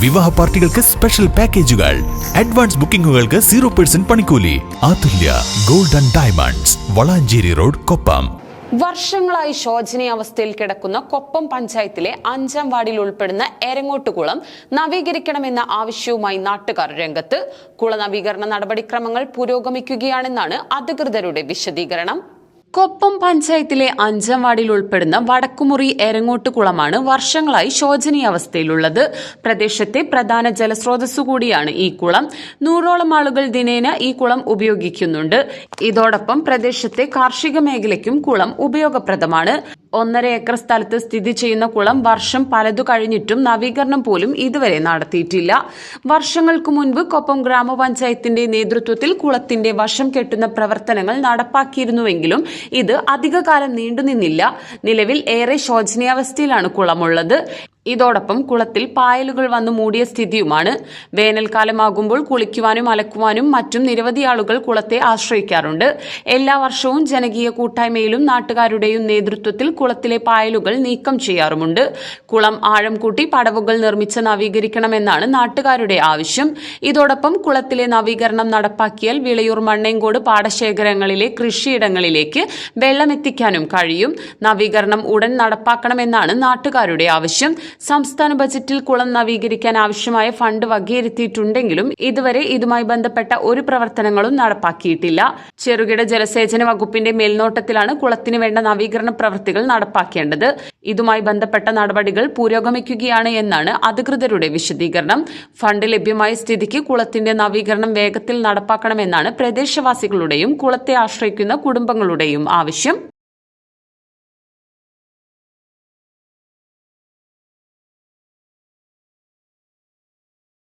വിവാഹ പാർട്ടികൾക്ക് സ്പെഷ്യൽ പാക്കേജുകൾ, അഡ്വാൻസ് ബുക്കിംഗുകൾക്ക് 0% പണിക്കൂലി. Athulya gold and diamonds, Valanchery road, Koppam. വർഷങ്ങളായി ശോചനീയാവസ്ഥയിൽ കിടക്കുന്ന കൊപ്പം പഞ്ചായത്തിലെ 5-ാം വാർഡിൽ ഉൾപ്പെടുന്ന എരങ്ങോട്ടുകുളം നവീകരിക്കണമെന്ന ആവശ്യവുമായി നാട്ടുകാർ രംഗത്ത്. കുള നവീകരണ നടപടിക്രമങ്ങൾ പുരോഗമിക്കുകയാണെന്നാണ് അധികൃതരുടെ വിശദീകരണം. കൊപ്പം പഞ്ചായത്തിലെ 5-ാം വാർഡിൽ ഉൾപ്പെടുന്ന വടക്കുമുറി എരങ്ങോട്ടുകുളമാണ് വർഷങ്ങളായി ശോചനീയാവസ്ഥയിലുള്ളത്. പ്രദേശത്തെ പ്രധാന ജലസ്രോതസ്സു കൂടിയാണ് ഈ കുളം. 100ഓളം ആളുകൾ ദിനേന ഈ കുളം ഉപയോഗിക്കുന്നുണ്ട്. ഇതോടൊപ്പം പ്രദേശത്തെ കാർഷിക മേഖലയ്ക്കും കുളം ഉപയോഗപ്രദമാണ്. 1.5 ഏക്കർ സ്ഥലത്ത് സ്ഥിതി ചെയ്യുന്ന കുളം വർഷം പലതു കഴിഞ്ഞിട്ടും നവീകരണം പോലും ഇതുവരെ നടത്തിയിട്ടില്ല. വർഷങ്ങൾക്ക് മുൻപ് കൊപ്പം ഗ്രാമപഞ്ചായത്തിന്റെ നേതൃത്വത്തിൽ കുളത്തിന്റെ വശം കെട്ടുന്ന പ്രവർത്തനങ്ങൾ നടപ്പാക്കിയിരുന്നുവെങ്കിലും ഇത് അധികകാലം നീണ്ടുനിന്നില്ല. നിലവിൽ ഏറെ ശോചനീയാവസ്ഥയിലാണ് കുളമുള്ളത്. ഇതോടൊപ്പം കുളത്തിൽ പായലുകൾ വന്നു മൂടിയ സ്ഥിതിയുമാണ്. വേനൽക്കാലമാകുമ്പോൾ കുളിക്കുവാനും അലക്കുവാനും മറ്റും നിരവധി ആളുകൾ കുളത്തെ ആശ്രയിക്കാറുണ്ട്. എല്ലാ വർഷവും ജനകീയ കൂട്ടായ്മയിലും നാട്ടുകാരുടെയും നേതൃത്വത്തിൽ കുളത്തിലെ പായലുകൾ നീക്കം ചെയ്യാറുമുണ്ട്. കുളം ആഴം കൂട്ടി പടവുകൾ നിർമ്മിച്ച് നവീകരിക്കണമെന്നാണ് നാട്ടുകാരുടെ ആവശ്യം. ഇതോടൊപ്പം കുളത്തിലെ നവീകരണം നടപ്പാക്കിയാൽ വിളയൂർ മണ്ണേങ്കോട് പാടശേഖരങ്ങളിലെ കൃഷിയിടങ്ങളിലേക്ക് വെള്ളമെത്തിക്കാനും കഴിയും. നവീകരണം ഉടൻ നടപ്പാക്കണമെന്നാണ് നാട്ടുകാരുടെ ആവശ്യം. സംസ്ഥാന ബജറ്റിൽ കുളം നവീകരിക്കാൻ ആവശ്യമായ ഫണ്ട് വകയിരുത്തിയിട്ടുണ്ടെങ്കിലും ഇതുവരെ ഇതുമായി ബന്ധപ്പെട്ട ഒരു പ്രവർത്തനങ്ങളും നടപ്പാക്കിയിട്ടില്ല. ചെറുകിട ജലസേചന വകുപ്പിന്റെ മേൽനോട്ടത്തിലാണ് കുളത്തിന് വേണ്ട നവീകരണ പ്രവൃത്തികൾ നടപ്പാക്കേണ്ടത്. ഇതുമായി ബന്ധപ്പെട്ട നടപടികൾ പുരോഗമിക്കുകയാണ് എന്നാണ് അധികൃതരുടെ വിശദീകരണം. ഫണ്ട് ലഭ്യമായ സ്ഥിതിക്ക് കുളത്തിന്റെ നവീകരണം വേഗത്തിൽ നടപ്പാക്കണമെന്നാണ് പ്രദേശവാസികളുടെയും കുളത്തെ ആശ്രയിക്കുന്ന കുടുംബങ്ങളുടെയും ആവശ്യം.